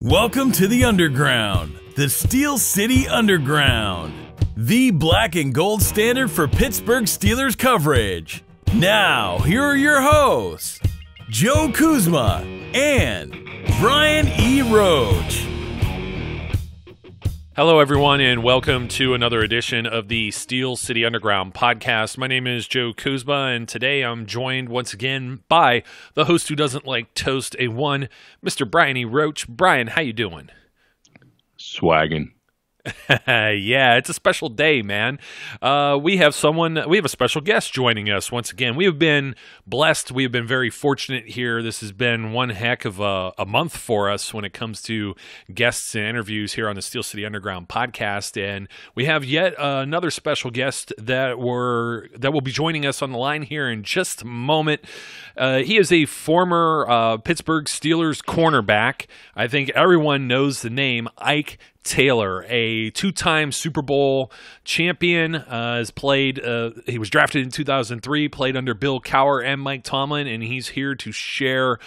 Welcome to the Underground, the Steel City Underground, the black and gold standard for Pittsburgh Steelers coverage. Now, here are your hosts, Joe Kuzma and Brian E. Roach. Hello, everyone, and welcome to another edition of the Steel City Underground podcast. My name is Joe Kuzma, and today I'm joined once again by the host who doesn't like toast, Mr. Brian E. Roach. Brian, how you doing? Swagging. Yeah, it's a special day, man. We have a special guest joining us once again. We have been blessed. We have been very fortunate here. This has been one heck of a month for us when it comes to guests and interviews here on the Steel City Underground podcast. And we have yet another special guest that will be joining us on the line here in just a moment. He is a former Pittsburgh Steelers cornerback. I think everyone knows the name Ike Taylor, a two-time Super Bowl champion, has played. He was drafted in 2003, played under Bill Cowher and Mike Tomlin, and he's here to share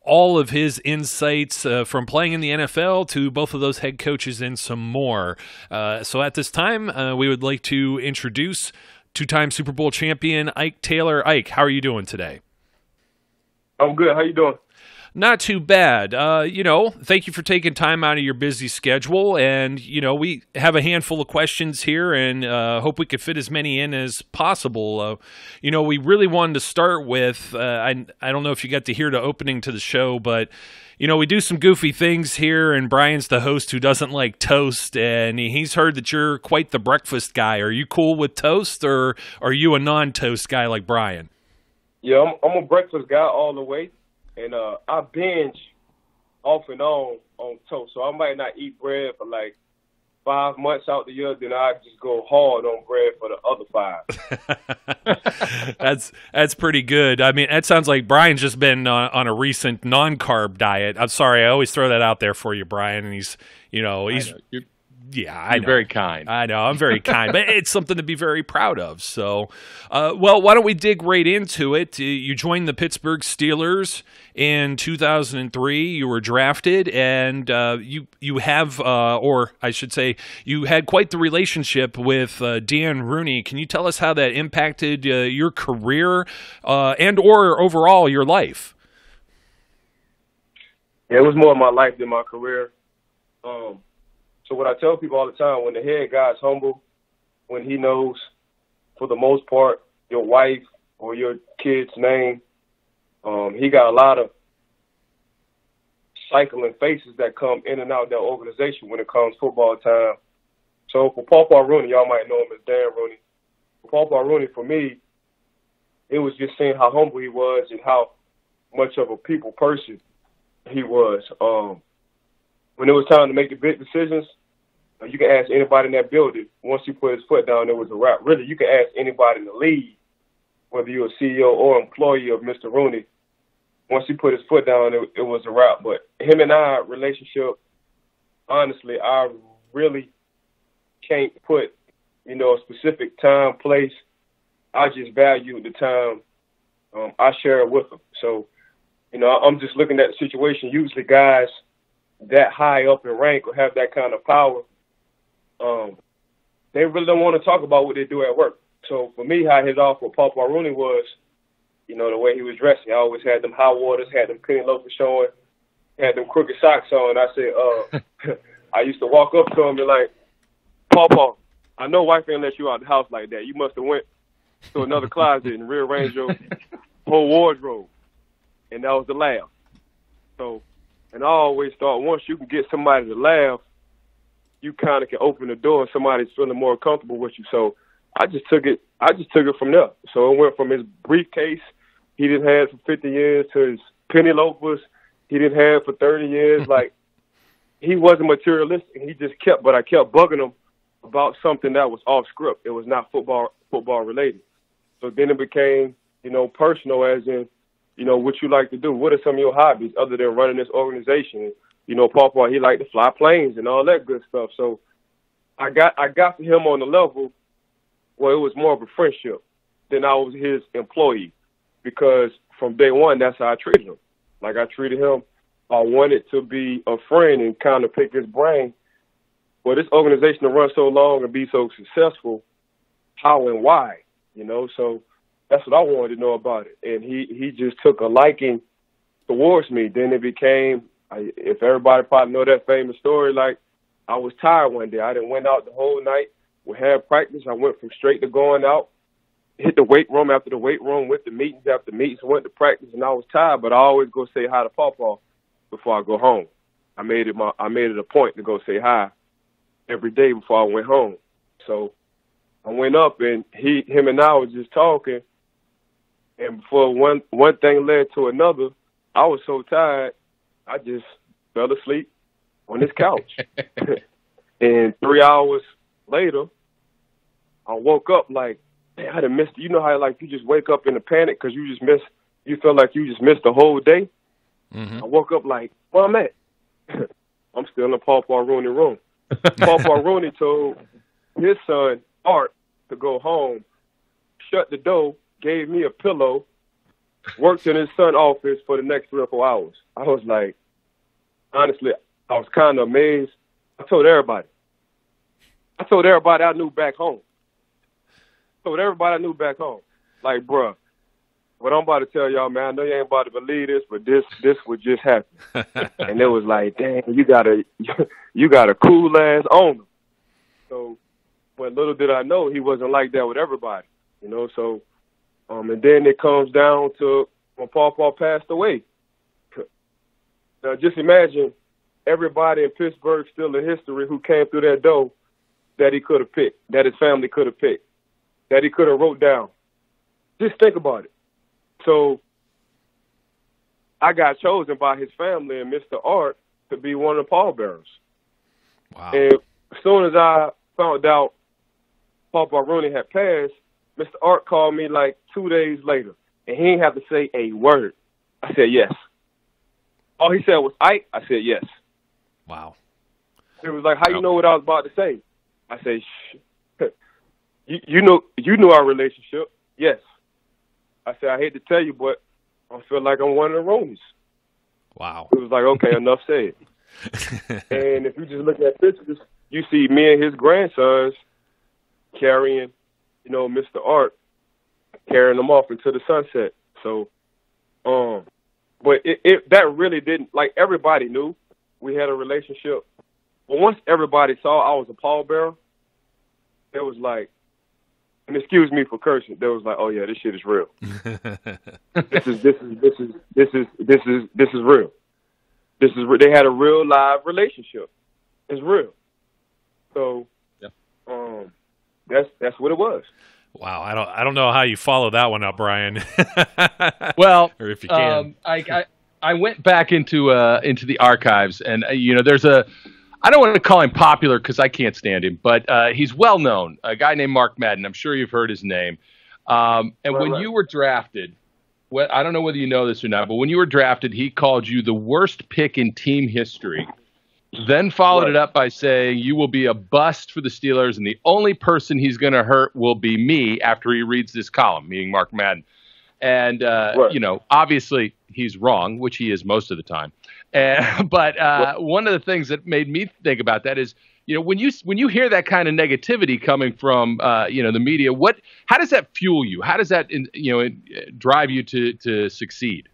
all of his insights from playing in the NFL to both of those head coaches and some more. So at this time, we would like to introduce two-time Super Bowl champion Ike Taylor. Ike, how are you doing today? I'm good. How you doing? Not too bad. Thank you for taking time out of your busy schedule. And, we have a handful of questions here and hope we could fit as many in as possible. We really wanted to start with, I don't know if you got to hear the opening to the show, but, we do some goofy things here, and Brian's the host who doesn't like toast, and he's heard that you're quite the breakfast guy. Are you cool with toast, or are you a non-toast guy like Brian? Yeah, I'm a breakfast guy all the way. And I binge off and on toast. So I might not eat bread for like 5 months out the year. Then I just go hard on bread for the other 5. That's pretty good. I mean, that sounds like Brian's just been on a recent non-carb diet. I'm sorry. I always throw that out there for you, Brian. And he's. Yeah, I know. You're very kind. I know, I'm very kind, but it's something to be very proud of. So, why don't we dig right into it? You joined the Pittsburgh Steelers in 2003. You were drafted, and you have, or I should say, you had quite the relationship with Dan Rooney. Can you tell us how that impacted your career and or overall your life? Yeah, it was more of my life than my career. So what I tell people all the time, when the head guy's humble, when he knows, for the most part, your wife or your kid's name, he got a lot of cycling faces that come in and out of that organization when it comes football time. So for Papa Rooney, y'all might know him as Dan Rooney. For Papa Rooney, for me, it was just seeing how humble he was and how much of a people person he was. When it was time to make the big decisions, you can ask anybody in that building. Once he put his foot down, it was a wrap. Really, you can ask anybody in the league, whether you're a CEO or employee of Mr. Rooney. Once he put his foot down, it was a wrap. But him and I relationship, honestly, I really can't put, a specific time, place. I just value the time I share it with him. So, I'm just looking at the situation. Usually guys that high up in rank or have that kind of power, they really don't want to talk about what they do at work. So for me, how I hit off with Papa Rooney was, the way he was dressing. I always had them high waters, had them penny loafers showing, had them crooked socks on. I said, I used to walk up to him and be like, Papa, I know wife ain't let you out the house like that. You must have went to another closet and rearranged your whole wardrobe. And that was the laugh. So, and I always thought once you can get somebody to laugh, you kind of can open the door and somebody's feeling more comfortable with you. So I just took it from there. So it went from his briefcase he didn't have for 50 years to his penny loafers he didn't have for 30 years. Like, he wasn't materialistic. He just but I kept bugging him about something that was off script. It was not football related. So then it became, personal, as in, what you like to do. What are some of your hobbies other than running this organization? Papa, he liked to fly planes and all that good stuff. So I got to him on the level where it was more of a friendship than I was his employee, because from day one, that's how I treated him. Like, I treated him I wanted to be a friend and kind of pick his brain. Well, this organization to run so long and be so successful, how and why, So that's what I wanted to know about it. And he just took a liking towards me. Then it became, if everybody probably know that famous story, like I was tired one day. I didn't went out the whole night. We had practice. I went from straight to going out, hit the weight room after the weight room, went to meetings after meetings, went to practice, and I was tired. But I always go say hi to Pawpaw before I go home. I made it a point to go say hi every day before I went home. So I went up, and him and I was just talking, and before one thing led to another, I was so tired, I just fell asleep on his couch. And 3 hours later, I woke up like, man, I done missed. You know how like you just wake up in a panic because you feel like you just missed the whole day. Mm-hmm. I woke up like, where I'm at? I'm still in the Pawpaw Rooney room. Pawpaw Rooney told his son, Art, to go home, shut the door, gave me a pillow, worked in his son's office for the next 3 or 4 hours. I was like, honestly, I was kind of amazed. I told everybody I knew back home. Like, bruh, what I'm about to tell y'all, man, I know you ain't about to believe this, but this would just happen. And it was like, dang, you got a cool ass owner. So, but little did I know he wasn't like that with everybody, So, and then it comes down to when Pawpaw passed away. Now, just imagine everybody in Pittsburgh still in history who came through that door that he could have picked, that his family could have picked, that he could have wrote down. Just think about it. So I got chosen by his family and Mr. Art to be one of the pallbearers. Wow. And as soon as I found out Pawpaw Rooney had passed, Mr. Art called me like 2 days later, and he didn't have to say a word. I said yes. All he said was, Ike. I said yes. Wow. He was like, how you know what I was about to say? I said, shh. You know our relationship. Yes. I said, I hate to tell you, but I feel like I'm one of the Ronies. Wow. He was like, okay, enough said. And if you just look at pictures, you see me and his grandsons carrying, Mr. Art, carrying them off into the sunset. So, but that really didn't, like, everybody knew we had a relationship. But once everybody saw I was a pallbearer, it was like, and excuse me for cursing, they was like, oh yeah, this shit is real. This is real. They had a real live relationship. It's real. So, yep. That's what it was. Wow, I don't know how you follow that one up, Brian. Well, or if you can, I went back into the archives, and there's I don't want to call him popular because I can't stand him, but he's well known. A guy named Mark Madden. I'm sure you've heard his name. When you were drafted, I don't know whether you know this or not, but when you were drafted, he called you the worst pick in team history. Then followed it up by saying you will be a bust for the Steelers, and the only person he's going to hurt will be me after he reads this column, meaning Mark Madden. And, obviously he's wrong, which he is most of the time. But one of the things that made me think about that is, when you hear that kind of negativity coming from, the media, how does that fuel you? How does that, drive you to succeed?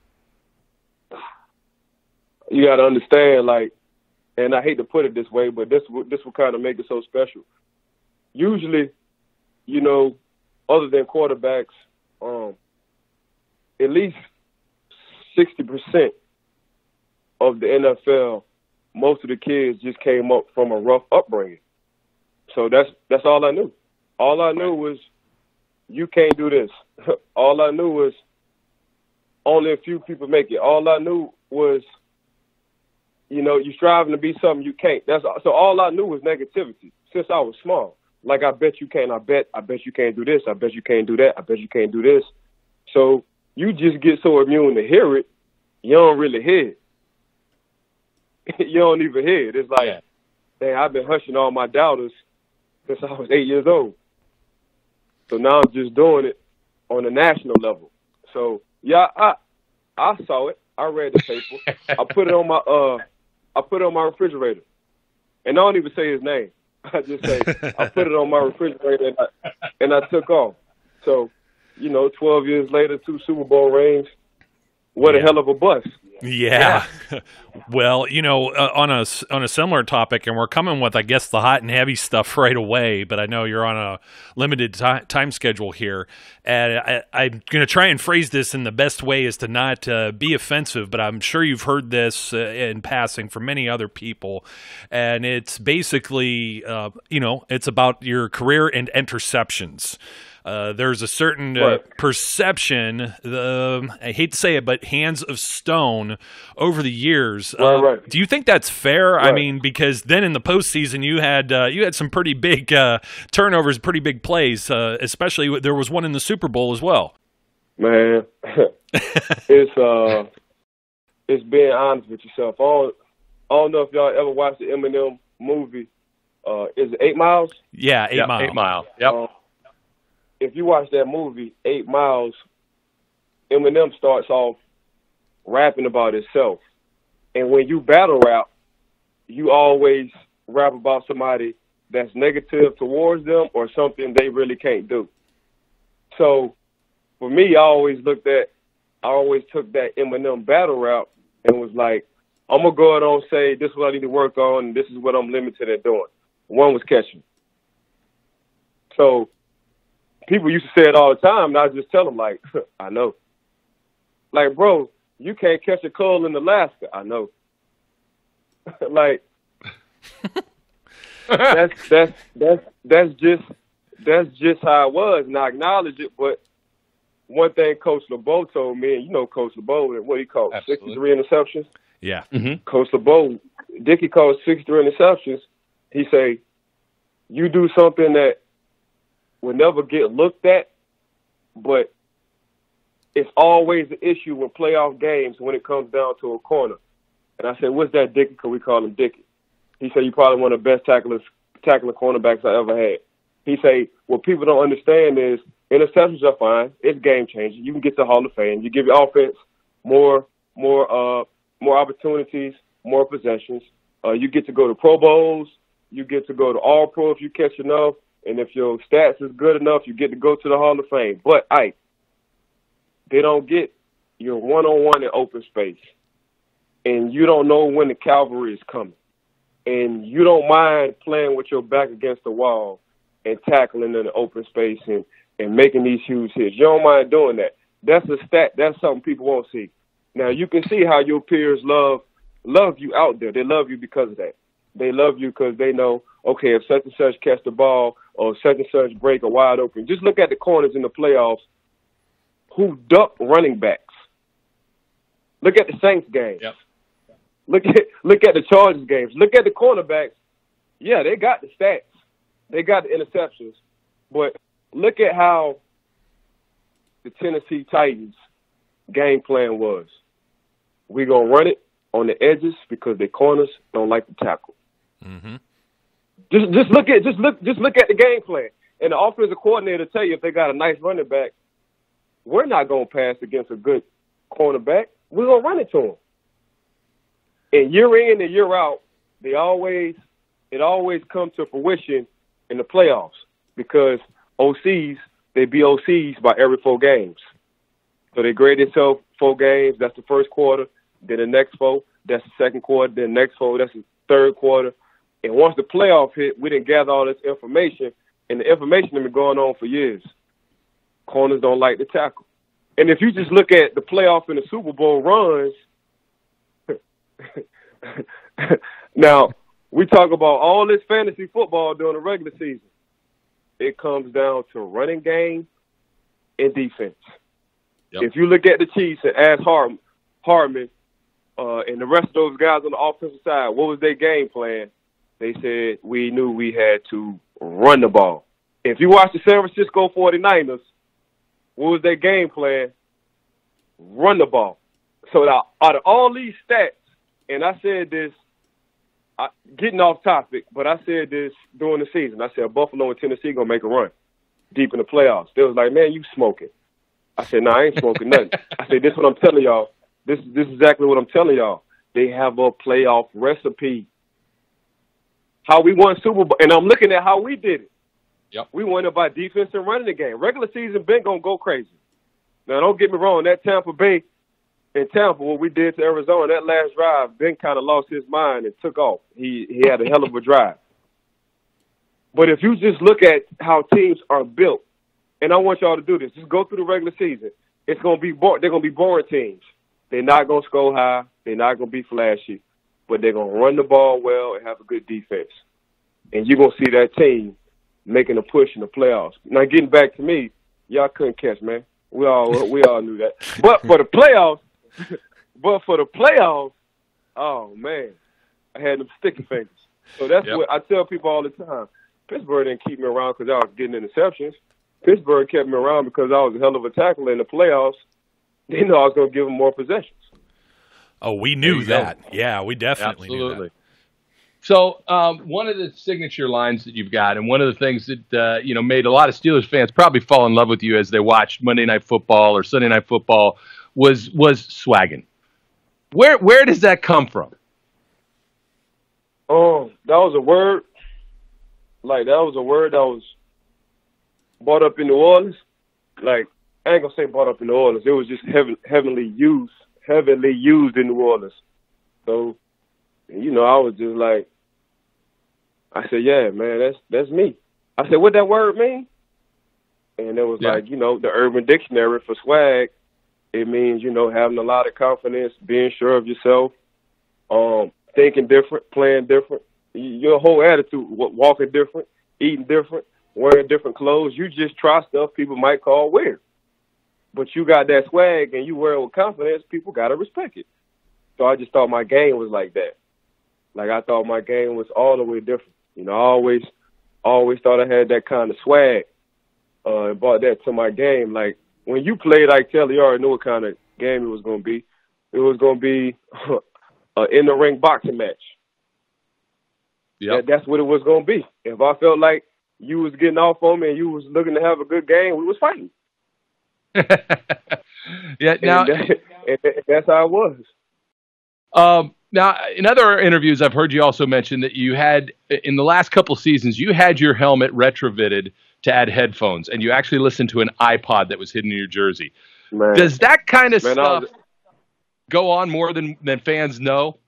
You got to understand, and I hate to put it this way, but this will kind of make it so special. Usually, other than quarterbacks, at least 60% of the NFL, most of the kids just came up from a rough upbringing. So that's all I knew. All I knew was you can't do this. All I knew was only a few people make it. All I knew was, you're striving to be something you can't. So all I knew was negativity since I was small. Like, I bet you can't. I bet you can't do this. I bet you can't do that. I bet you can't do this. So you just get so immune to hear it, you don't really hear it. You don't even hear it. It's like, dang, I've been hushing all my doubters since I was 8 years old. So now I'm just doing it on a national level. So, yeah, I saw it. I read the paper. I put it on my refrigerator, and I don't even say his name. I just say I put it on my refrigerator, and I took off. So, 12 years later, 2 Super Bowl rings. What a hell of a bust. Yeah. Well, on a similar topic, and we're coming with, I guess, the hot and heavy stuff right away, but I know you're on a limited time schedule here. And I'm going to try and phrase this in the best way is to not be offensive, but I'm sure you've heard this in passing from many other people. And it's basically, it's about your career and interceptions. There's a certain perception, I hate to say it, but hands of stone over the years. Right. Do you think that's fair? Right. I mean, because then in the postseason you had some pretty big turnovers, pretty big plays, especially there was one in the Super Bowl as well. Man, it's being honest with yourself. I don't know if y'all ever watched the Eminem movie. Is it 8 Miles? Yeah, 8 Mile. 8 Mile. Yep. If you watch that movie, 8 Miles, Eminem starts off rapping about himself. And when you battle rap, you always rap about somebody that's negative towards them or something they really can't do. So for me, I always took that Eminem battle rap and was like, I'm going to go out and say this is what I need to work on and this is what I'm limited at doing. One was catching. So people used to say it all the time, and I just tell them, like, I know. Like, bro, you can't catch a cold in Alaska. I know. Like, that's just how it was, and I acknowledge it. But one thing Coach LeBeau told me, and you know Coach LeBeau, what he called 63 interceptions. Yeah. Mm-hmm. Coach LeBeau, Dickie called 63 interceptions. He say, you do something that will never get looked at, but it's always an issue with playoff games when it comes down to a corner. And I said, what's that, Dickie? Because we call him Dickie. He said, you're probably one of the best tackling cornerbacks I ever had. He said, what people don't understand is interceptions are fine. It's game-changing. You can get to Hall of Fame. You give your offense more opportunities, more possessions. You get to go to Pro Bowls. You get to go to All-Pro if you catch enough. And if your stats is good enough, you get to go to the Hall of Fame. But, they don't get your one-on-one in open space. And you don't know when the cavalry is coming. And you don't mind playing with your back against the wall and tackling in the open space and making these huge hits. You don't mind doing that. That's a stat. That's something people won't see. Now, you can see how your peers love you out there. They love you because of that. They love you because they know, okay, if such and such catch the ball or such and such break a wide open. Just look at the corners in the playoffs who duck running backs. Look at the Saints games. Yep. Look at the Chargers games. Look at the cornerbacks. Yeah, they got the stats. They got the interceptions. But look at how the Tennessee Titans game plan was. We're going to run it on the edges because their corners don't like to tackle. Mm-hmm. Just look at the game plan. And the offensive coordinator tell you if they got a nice running back, we're not going to pass against a good cornerback. We're going to run it to them. And year in and year out, it always comes to fruition in the playoffs because OCs, they be OCs by every 4 games. So they grade themselves 4 games. That's the first quarter. Then the next 4, that's the second quarter. Then the next 4, that's the third quarter. And once the playoff hit, we didn't gather all this information, and the information has been going on for years. Corners don't like to tackle. And if you just look at the playoff and the Super Bowl runs, now, we talk about all this fantasy football during the regular season. It comes down to running game and defense. Yep. If you look at the Chiefs and ask Hardman and the rest of those guys on the offensive side, what was their game plan? They said, we knew we had to run the ball. If you watch the San Francisco 49ers, what was their game plan? Run the ball. So now, out of all these stats, and I said this, getting off topic, but I said this during the season. I said Buffalo and Tennessee going to make a run deep in the playoffs. They was like, man, you smoking. I said, no, I ain't smoking nothing. I said, this is what I'm telling y'all. This is exactly what I'm telling y'all. They have a playoff recipe. How we won Super Bowl, and I'm looking at how we did it. Yep. We won it by defense and running the game. Regular season been gonna go crazy. Now, don't get me wrong. That Tampa Bay in Tampa, what we did to Arizona, that last drive, Ben kind of lost his mind and took off. He had a hell of a drive. But if you just look at how teams are built, and I want y'all to do this, just go through the regular season. It's gonna be they're gonna be boring teams. They're not gonna score high. They're not gonna be flashy, but they're gonna run the ball well and have a good defense. And you're gonna see that team making a push in the playoffs. Now, getting back to me, y'all couldn't catch, man. We all knew that. But for the playoffs, oh man, I had them sticky fingers. So that's what I tell people all the time. Pittsburgh didn't keep me around because I was getting interceptions. Pittsburgh kept me around because I was a hell of a tackler in the playoffs. They know I was going to give them more possessions. Oh, we knew that. Yeah, we definitely knew that. So one of the signature lines that you've got, and one of the things that made a lot of Steelers fans probably fall in love with you as they watched Monday Night Football or Sunday Night Football was swaggin'. Where does that come from? Oh, that was a word. Like, that was a word that was brought up in New Orleans. Like, I ain't gonna say brought up in New Orleans. It was just heavily used in New Orleans. So, I was just like, I said, yeah, man, that's me. I said, what that word mean? And it was like, the Urban Dictionary for swag. It means, having a lot of confidence, being sure of yourself, thinking different, playing different. Your whole attitude, walking different, eating different, wearing different clothes. You just try stuff people might call weird. But you got that swag and you wear it with confidence, people got to respect it. So I just thought my game was like that. Like, I thought my game was all the way different. I always thought I had that kind of swag and brought that to my game. Like, when you played Ike Taylor, you already knew what kind of game it was going to be. It was going to be an in-the-ring boxing match. Yep. That's what it was going to be. If I felt like you was getting off on me and you was looking to have a good game, we was fighting. Yeah, now and that's how it was. Now, in other interviews, I've heard you also mention that you had, in the last couple seasons, you had your helmet retrofitted to add headphones, and you actually listened to an iPod that was hidden in your jersey. Man. Does that kind of stuff go on more than fans know?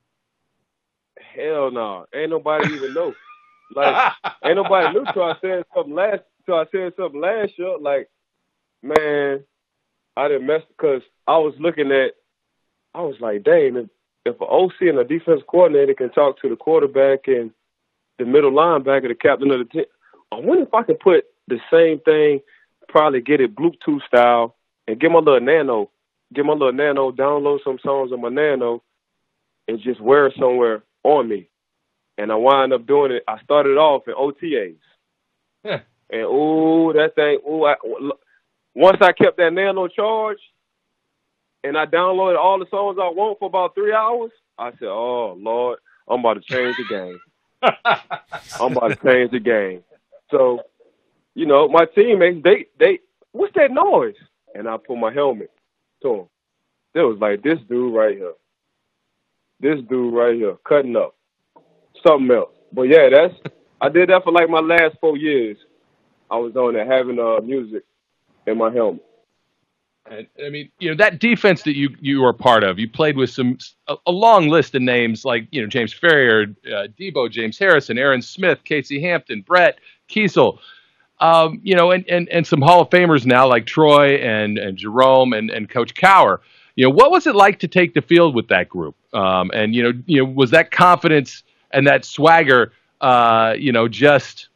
Hell no. Ain't nobody even know. Like, ain't nobody knew till I said something last year. Like, man, I didn't mess because I was like, dang, if an OC and a defense coordinator can talk to the quarterback and the middle linebacker, the captain of the team, I wonder if I could put the same thing, probably get it Bluetooth style, and get my little nano, download some songs on my nano, and just wear it somewhere on me. And I wind up doing it. I started off in OTAs. Yeah. And, that thing, once I kept that nano charged, and I downloaded all the songs I want for about 3 hours, I said, oh, Lord, I'm about to change the game. So, my teammates, they what's that noise? And I put my helmet to them. It was like, this dude right here, cutting up. Something else. But, yeah, I did that for like my last 4 years. I was on there having music in my helmet. And, I mean, that defense that you were part of, you played with a long list of names like, James Ferrier, Debo, James Harrison, Aaron Smith, Casey Hampton, Brett, Kiesel, and some Hall of Famers now like Troy and Jerome and Coach Cowher. What was it like to take the field with that group? Was that confidence and that swagger, just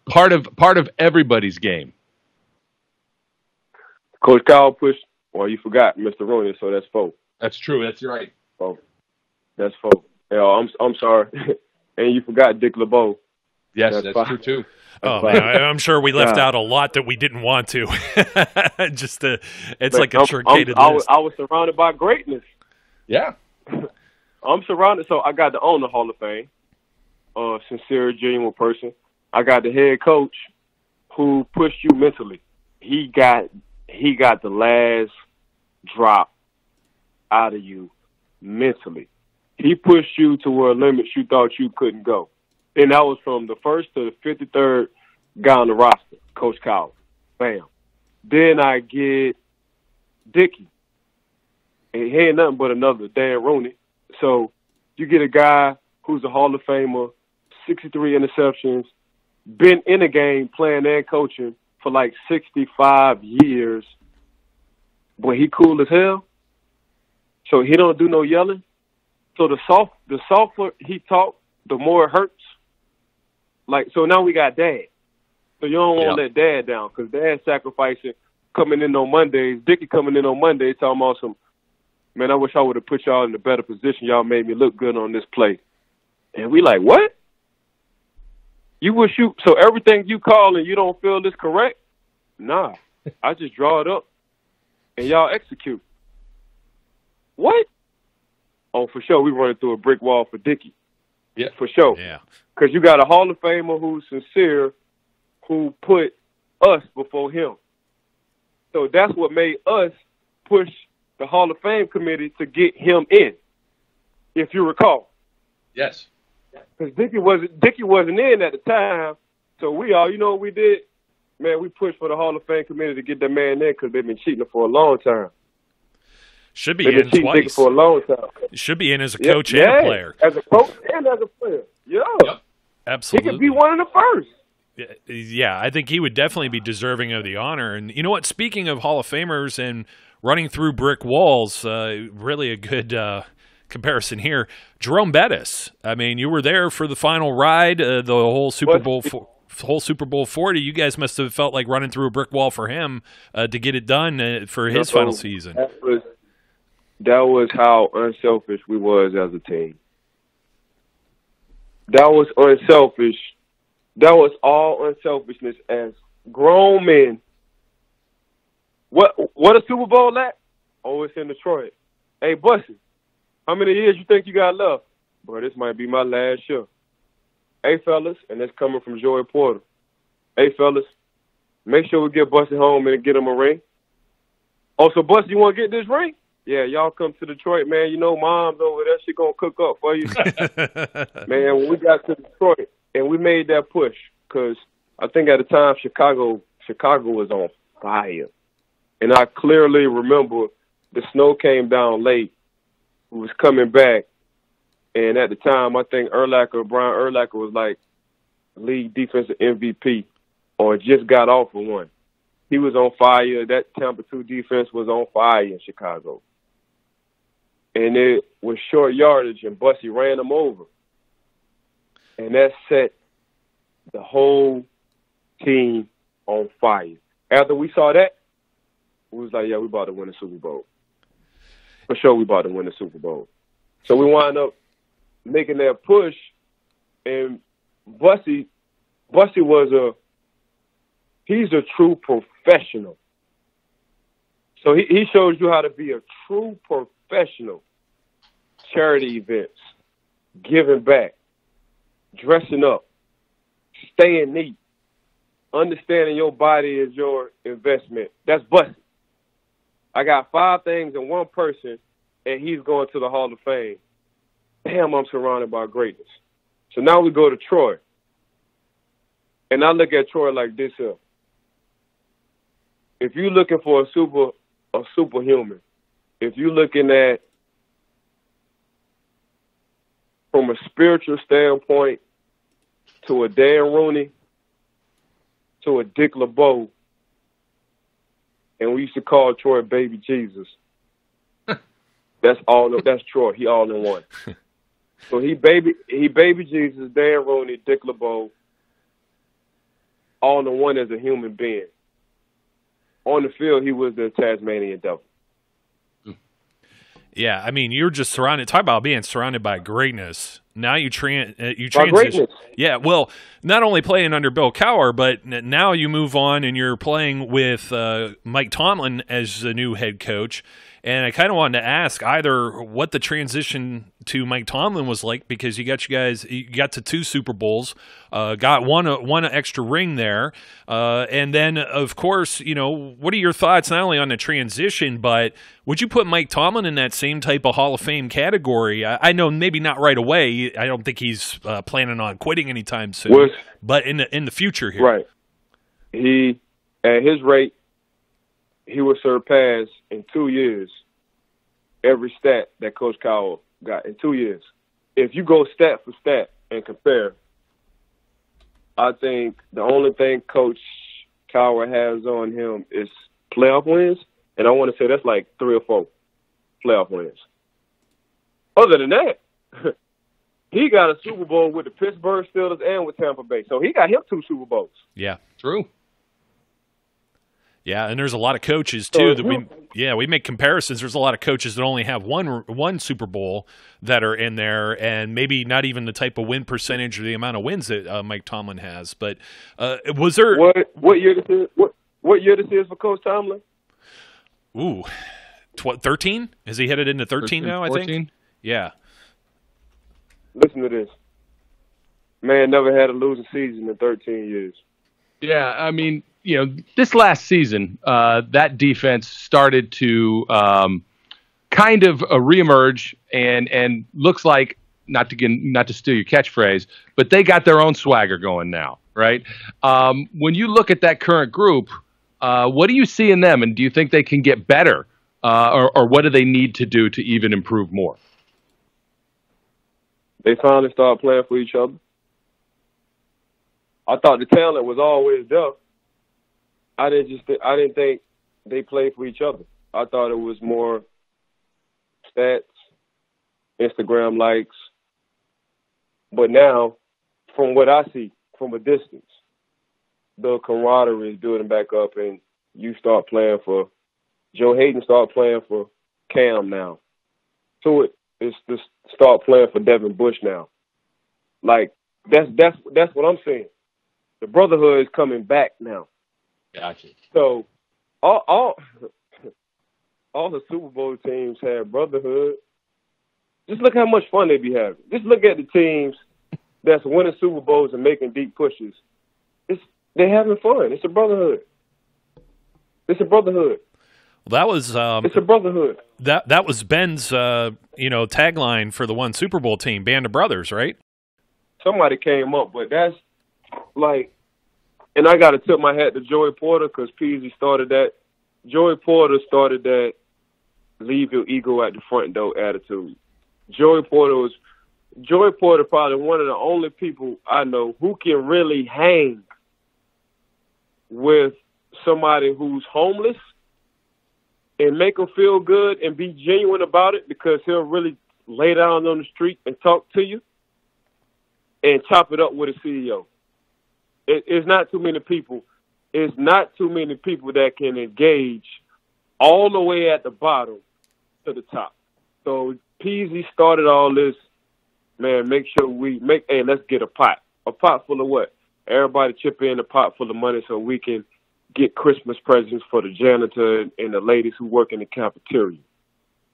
part of everybody's game? Coach Cowher pushed. Well, you forgot Mr. Rooney, so that's 4. That's true. That's right. 4. That's 4. I'm sorry, and you forgot Dick LeBeau. Yes, that's true too. Oh man, I'm sure we left out a lot that we didn't want to. It's like a truncated list. I was surrounded by greatness. Yeah, I'm surrounded. So I got the owner Hall of Fame, sincere, genuine person. I got the head coach who pushed you mentally. He got the last drop out of you mentally. He pushed you to where limits you thought you couldn't go. And that was from the first to the 53rd guy on the roster, Coach Cowher. Bam. Then I get Dickey. And he ain't nothing but another Dan Rooney. So you get a guy who's a Hall of Famer, 63 interceptions, been in the game playing and coaching for like 65 years, but he cool as hell. So he don't do no yelling. So the softer he talk, the more it hurts. Like, so now we got Dad. So you don't want to let Dad down because Dad's sacrificing, coming in on Mondays. Dickie coming in on Mondays talking about some, man, I wish I would have put y'all in a better position. Y'all made me look good on this play. And we like, what? You wish you, so everything you call and you don't feel is correct? Nah, I just draw it up and y'all execute. What? Oh, for sure, we running through a brick wall for Dickey. Yeah. For sure. Yeah. Because you got a Hall of Famer who's sincere, who put us before him. So that's what made us push the Hall of Fame committee to get him in, if you recall. Yes. Because Dickey wasn't in at the time, so we all, you know what we did? Man, we pushed for the Hall of Fame committee to get that man in because they've been cheating for a long time. Should be They've in been cheating twice. for a long time. Should be in as a coach and a player. As a coach and as a player. Yeah. Yep. Absolutely. He could be one of the first. Yeah, I think he would definitely be deserving of the honor. And you know what? Speaking of Hall of Famers and running through brick walls, really a good comparison here. Jerome Bettis. I mean, you were there for the final ride, the whole Super Bowl. Whole Super Bowl 40, you guys must have felt like running through a brick wall for him to get it done for his final season. That was how unselfish we was as a team. That was unselfish. That was all unselfishness as grown men. What a Super Bowl at? Oh, it's in Detroit. Hey, Bussy, how many years you think you got left? Bro, this might be my last year. Hey, fellas, and that's coming from Joey Porter. Hey, fellas, make sure we get Bussy home and get him a ring. Oh, so Bussy, you want to get this ring? Yeah, y'all come to Detroit, man. You know Mom's over there. She going to cook up for you. Man, when we got to Detroit and we made that push, because I think at the time Chicago was on fire. And I clearly remember the snow came down late. We was coming back. And at the time, I think Brian Urlacher was like league defensive MVP or just got off of one. He was on fire. That Tampa 2 defense was on fire in Chicago. And it was short yardage, and Bussy ran them over. And that set the whole team on fire. After we saw that, we was like, yeah, we about to win the Super Bowl. For sure, we about to win the Super Bowl. So we wound up making that push, and Bussy he's a true professional. So he shows you how to be a true professional. Charity events, giving back, dressing up, staying neat, understanding your body is your investment. That's Bussy. I got 5 things in one person, and he's going to the Hall of Fame. Damn, I'm surrounded by greatness. So now we go to Troy. And I look at Troy like this here. If you're looking for a superhuman, if you're looking at from a spiritual standpoint to a Dan Rooney, to a Dick LeBeau, and we used to call Troy Baby Jesus. That's Troy. He all in one. So he baby Jesus, Dan Rooney, Dick LeBeau, all in one as a human being. On the field, he was the Tasmanian devil. Yeah, I mean, you're just surrounded. Talk about being surrounded by greatness. Now you transition. Yeah, well, not only playing under Bill Cowher, but now you move on and you're playing with Mike Tomlin as the new head coach. And I kind of wanted to ask either what the transition to Mike Tomlin was like, because you got to 2 Super Bowls, got one extra ring there, and then of course, what are your thoughts not only on the transition, but would you put Mike Tomlin in that same type of Hall of Fame category? I know maybe not right away. I don't think he's planning on quitting anytime soon, but in the future here, right? He, at his rate, he will surpass in 2 years every stat that Coach Cowher got in 2 years. If you go stat for stat and compare, I think the only thing Coach Cowher has on him is playoff wins, and I want to say that's like 3 or 4 playoff wins. Other than that, he got a Super Bowl with the Pittsburgh Steelers and with Tampa Bay, so he got him 2 Super Bowls. Yeah, true. Yeah, and there's a lot of coaches too that we make comparisons. There's a lot of coaches that only have one Super Bowl that are in there, and maybe not even the type of win percentage or the amount of wins that Mike Tomlin has. But was there what year this is? What year this is for Coach Tomlin? Ooh, 13? Has he headed into 13 now? 14? I think. Yeah. Listen to this. Man never had a losing season in 13 years. Yeah, I mean, this last season, that defense started to kind of reemerge and looks like, not to steal your catchphrase, but they got their own swagger going now, right? When you look at that current group, what do you see in them, and do you think they can get better, or what do they need to do to even improve more? They finally started playing for each other. I thought the talent was always there. I didn't think they played for each other. I thought it was more stats, Instagram likes. But now, from what I see from a distance, the camaraderie is building back up, and you start playing for Joe Hayden. Start playing for Cam now. So it's to start playing for Devin Bush now. Like that's what I'm saying. The brotherhood is coming back now. Gotcha. So all the Super Bowl teams have brotherhood. Just look how much fun they be having. Just look at the teams that's winning Super Bowls and making deep pushes. They're having fun. It's a brotherhood. It's a brotherhood. Well, that was it's a brotherhood. That was Ben's tagline for the one Super Bowl team, Band of Brothers, right? Somebody came up, but that's like, and I got to tip my hat to Joey Porter because Peasy started that. Joey Porter started that leave your ego at the front door attitude. Joey Porter probably one of the only people I know who can really hang with somebody who's homeless and make them feel good and be genuine about it, because he'll really lay down on the street and talk to you and chop it up with a CEO. It's not too many people. It's not too many people that can engage all the way at the bottom to the top. So Peasy started all this, man, make sure let's get a pot. A pot full of what? Everybody chip in a pot full of money so we can get Christmas presents for the janitor and the ladies who work in the cafeteria.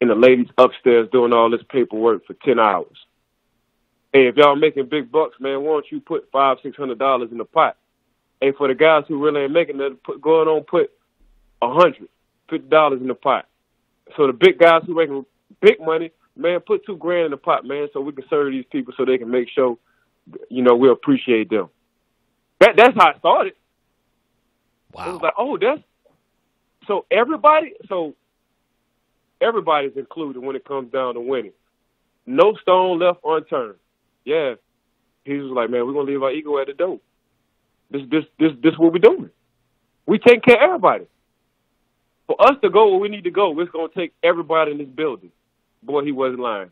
And the ladies upstairs doing all this paperwork for 10 hours. Hey, if y'all making big bucks, man, why don't you put $500-$600 in the pot? Hey, for the guys who really ain't making it, put $150 in the pot. So the big guys who making big money, man, put $2,000 in the pot, man, so we can serve these people so they can make sure, we appreciate them. That's how it started. Wow. It was like, everybody's included when it comes down to winning. No stone left unturned. Yeah. He was like, man, we're going to leave our ego at the door. This what we're doing. We take care of everybody. For us to go where we need to go, it's going to take everybody in this building. Boy, he wasn't lying.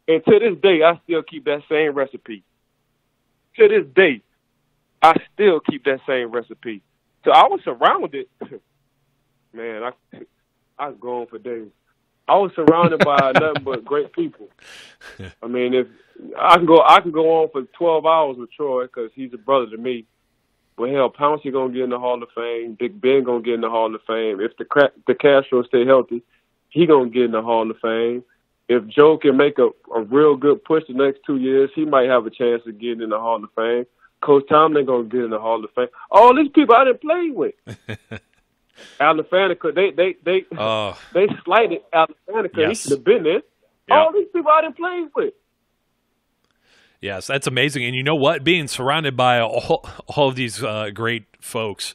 And to this day, I still keep that same recipe. To this day, I still keep that same recipe. So I was surrounded. Man, I was going for days. I was surrounded by nothing but great people. I mean, if I can go on for 12 hours with Troy because he's a brother to me. But hell, Pouncey gonna get in the Hall of Fame. Big Ben gonna get in the Hall of Fame. If the Castros stay healthy, he going to get in the Hall of Fame. If Joe can make a real good push the next 2 years, he might have a chance of getting in the Hall of Fame. Coach Tomlin going to get in the Hall of Fame. All these people I didn't play with. Alan Faneca, they slighted Alan Faneca. Yes. He should have been there. Yep. All these people I didn't play with. Yes, that's amazing. And you know what? Being surrounded by all of these great folks,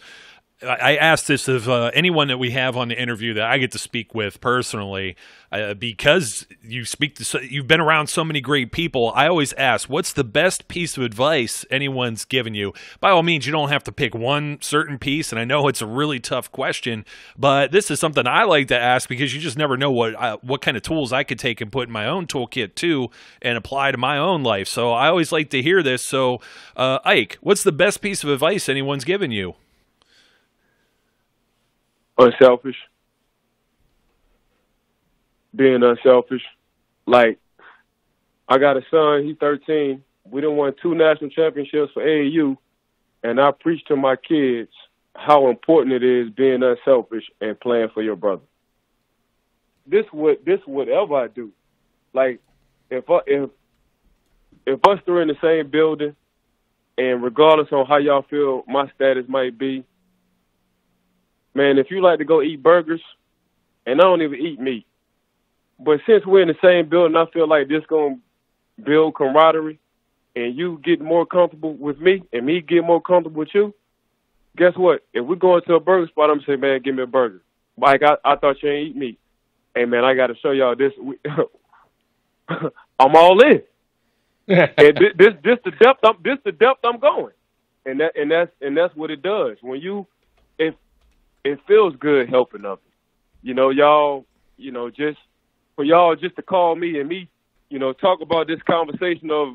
I asked this of anyone that we have on the interview that I get to speak with personally, because you've been around so many great people. I always ask, what's the best piece of advice anyone's given you? By all means, you don't have to pick one certain piece, and I know it's a really tough question, but this is something I like to ask because you just never know what kind of tools I could take and put in my own toolkit too and apply to my own life. So I always like to hear this. So, Ike, what's the best piece of advice anyone's given you? Unselfish. Being unselfish. Like, I got a son, he's 13. We done won 2 national championships for AAU, and I preach to my kids how important it is being unselfish and playing for your brother. This whatever I do. Like, if us three in the same building, and regardless on how y'all feel my status might be, man, if you like to go eat burgers, and I don't even eat meat, but since we're in the same building, I feel like this going to build camaraderie, and you get more comfortable with me, and me get more comfortable with you, guess what? If we're going to a burger spot, I'm going to say, man, give me a burger. Mike, I thought you ain't eat meat. Hey, man, I got to show y'all this. I'm all in. And this the depth I'm going. And that's what it does. When it feels good helping others. You know, y'all, just for y'all just to call me and me, talk about this conversation of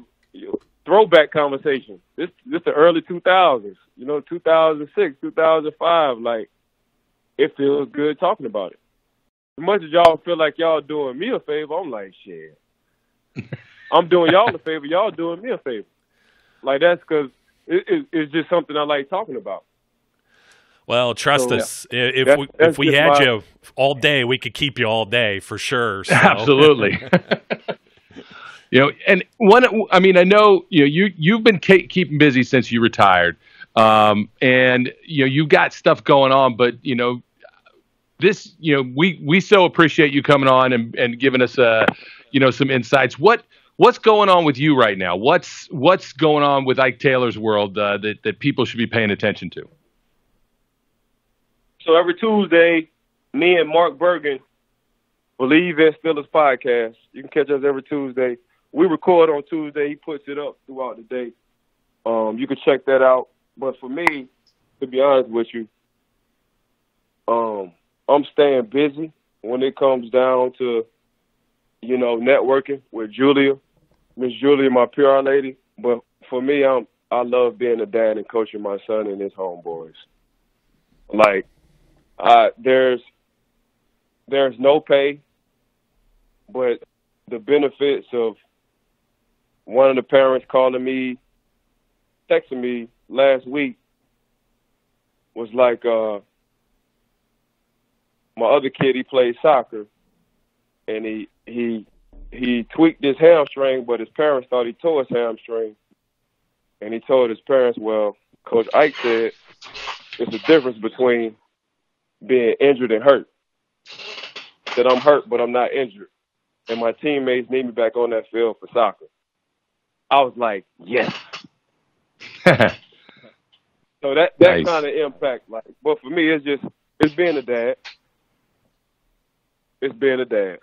throwback conversation. This the early 2000s, 2006, 2005. Like, it feels good talking about it. As much as y'all feel like y'all doing me a favor, I'm like, shit. I'm doing y'all a favor, y'all doing me a favor. Like, that's because it's just something I like talking about. Well, trust us. If we had you all day, we could keep you all day for sure. So. Absolutely. And I know you've been keeping busy since you retired, and you've got stuff going on. But this, we so appreciate you coming on and giving us some insights. What's going on with you right now? What's going on with Ike Taylor's world that people should be paying attention to? So every Tuesday, me and Mark Bergen, Believe in Steelers podcast. You can catch us every Tuesday. We record on Tuesday. He puts it up throughout the day. You can check that out. But for me, to be honest with you, I'm staying busy when it comes down to, networking with Julia, Miss Julia, my PR lady. But for me, I love being a dad and coaching my son and his homeboys. Like, there's no pay, but the benefits of one of the parents calling me, texting me last week was like, my other kid, he plays soccer, and he tweaked his hamstring, but his parents thought he tore his hamstring, and he told his parents, well, Coach Ike said it's a difference between being injured and hurt. That I'm hurt, but I'm not injured. And my teammates need me back on that field for soccer. I was like, yes. So that nice. Kind of impact, like, but for me, it's being a dad. It's being a dad.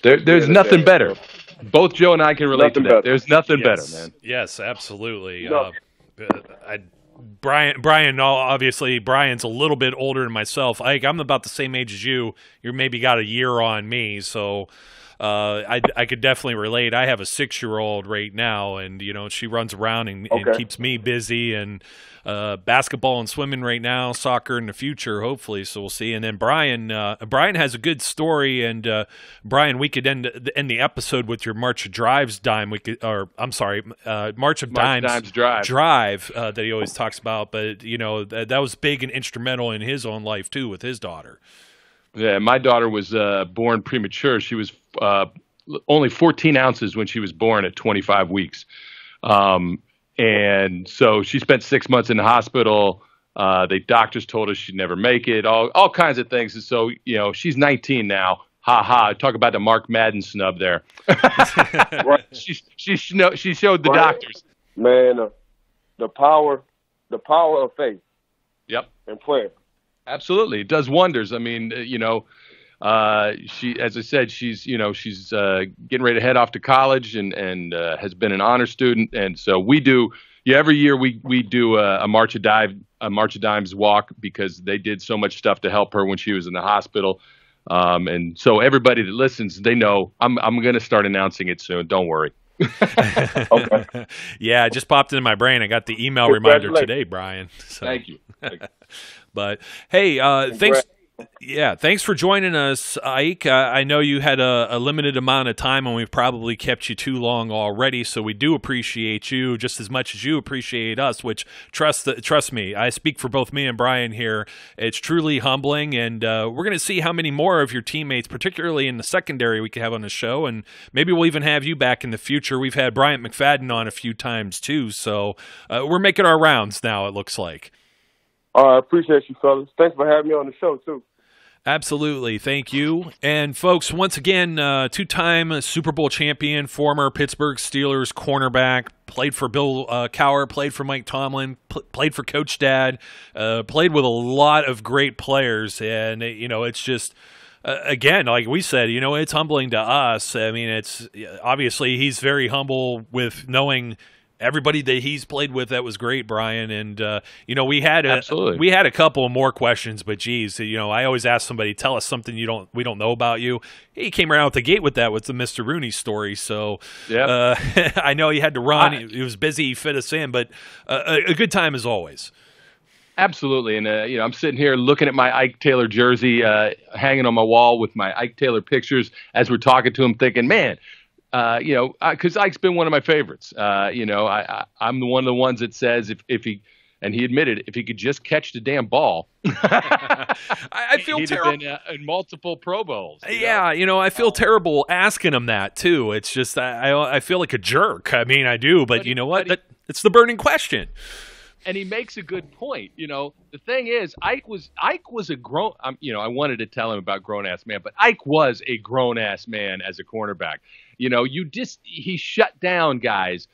There's nothing better. Both Joe and I can relate to that. Better. There's nothing better, man. Yes, absolutely. No. Brian, obviously, Brian's a little bit older than myself. I'm about the same age as you. You maybe got a year on me, so I could definitely relate. I have a 6-year-old right now, and she runs around and keeps me busy. And basketball and swimming right now, soccer in the future, hopefully. So we'll see. And then Brian has a good story. And Brian, we could end the episode with your March of Dimes drive that he always talks about. But that was big and instrumental in his own life too with his daughter. Yeah, my daughter was born premature. She was only 14 ounces when she was born at 25 weeks. And so she spent 6 months in the hospital. The doctors told us she'd never make it, all kinds of things. And so, she's 19 now. Ha ha. Talk about the Mark Madden snub there. Right. She showed the doctors. Man, the power of faith. Yep. And prayer. Absolutely. It does wonders. I mean, she, as I said, she's getting ready to head off to college and has been an honor student. And so we do, every year we do a March of Dimes walk because they did so much stuff to help her when she was in the hospital. And so everybody that listens, they know I'm going to start announcing it soon. Don't worry. Okay. Yeah, it just popped into my brain. I got the email reminder today, Brian. So. Thank you. But hey, thanks. Yeah, thanks for joining us, Ike. I know you had a limited amount of time, and we've probably kept you too long already. So we do appreciate you just as much as you appreciate us. Which trust me, I speak for both me and Brian here. It's truly humbling, and we're going to see how many more of your teammates, particularly in the secondary, we can have on the show, and maybe we'll even have you back in the future. We've had Bryant McFadden on a few times too, so we're making our rounds now. It looks like. I appreciate you, fellas. Thanks for having me on the show too. Absolutely. Thank you. And folks, once again, two-time Super Bowl champion, former Pittsburgh Steelers cornerback, played for Bill Cowher, played for Mike Tomlin, played for Coach Dad, played with a lot of great players. And, it's just, again, like we said, it's humbling to us. I mean, it's obviously he's very humble with knowing everybody that he's played with. That was great, Brian. And, we had a couple more questions, but geez, I always ask somebody, tell us something we don't know about you. He came right out the gate with that, with the Mr. Rooney story. So I know he had to run. He was busy. He fit us in, but a good time as always. Absolutely. And, I'm sitting here looking at my Ike Taylor jersey, hanging on my wall with my Ike Taylor pictures as we're talking to him, thinking, man, because Ike's been one of my favorites. I'm one of the ones that says if he, and he admitted, if he could just catch the damn ball, I feel terrible. He'd have been in multiple Pro Bowls. Yeah, I feel terrible asking him that too. It's just I feel like a jerk. I mean, I do, but you know what? It's the burning question. And he makes a good point. The thing is, Ike was a grown. I wanted to tell him about grown ass man, but Ike was a grown ass man as a cornerback. He shut down guys.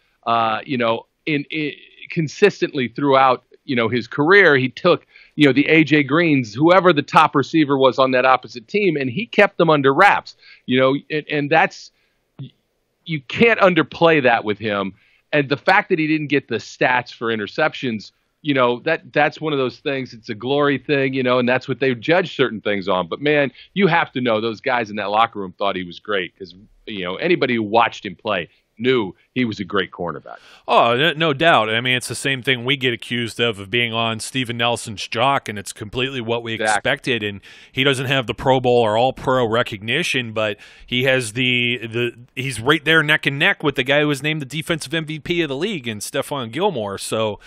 Consistently throughout. His career, he took the AJ Greens, whoever the top receiver was on that opposite team, and he kept them under wraps. And that's, you can't underplay that with him. And the fact that he didn't get the stats for interceptions, that's one of those things. It's a glory thing, and that's what they judge certain things on. But, man, you have to know those guys in that locker room thought he was great because, anybody who watched him play knew he was a great cornerback. Oh, no doubt. I mean, it's the same thing we get accused of being on Steven Nelson's jock, and it's completely what we expected. And he doesn't have the Pro Bowl or All-Pro recognition, but he has he's right there neck and neck with the guy who was named the defensive MVP of the league, and Stephon Gilmore. So,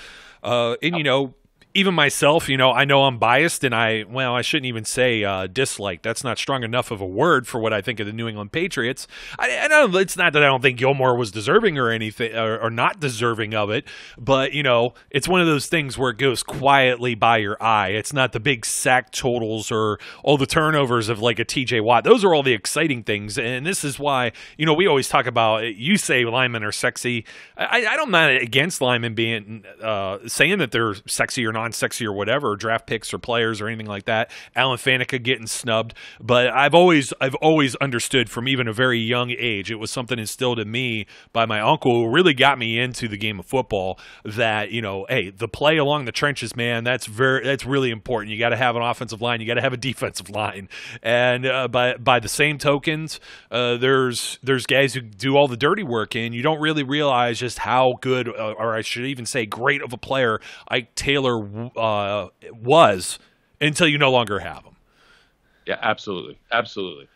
even myself, I know I'm biased, and I shouldn't even say dislike. That's not strong enough of a word for what I think of the New England Patriots. I know it's not that I don't think Gilmore was deserving or anything, or not deserving of it, but it's one of those things where it goes quietly by your eye. It's not the big sack totals or all the turnovers of like a TJ Watt. Those are all the exciting things, and this is why we always talk about. You say linemen are sexy. I'm not against linemen being saying that they're sexy or not. Sexy or whatever, draft picks or players or anything like that. Alan Faneca getting snubbed, but I've always understood from even a very young age, it was something instilled in me by my uncle who really got me into the game of football. That hey, the play along the trenches, man, that's really important. You got to have an offensive line, you got to have a defensive line, and by the same tokens, there's guys who do all the dirty work, and you don't really realize just how good, or I should even say, great of a player Ike Taylor was until you no longer have them. Yeah, absolutely.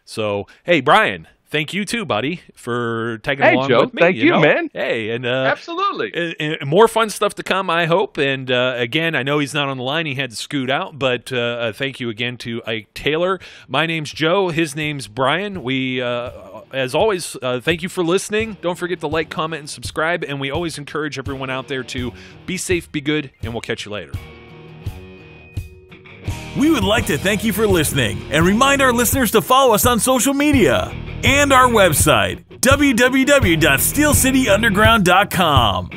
So, hey, Brian, thank you too, buddy, for tagging Hey, along Joe, with me. thank you, know? man. Hey, and Absolutely. and more fun stuff to come, I hope. And again, I know he's not on the line; he had to scoot out. But thank you again to Ike Taylor. My name's Joe. His name's Brian. We, as always, thank you for listening. Don't forget to like, comment, and subscribe. And we always encourage everyone out there to be safe, be good, and we'll catch you later. We would like to thank you for listening and remind our listeners to follow us on social media and our website, www.steelcityunderground.com.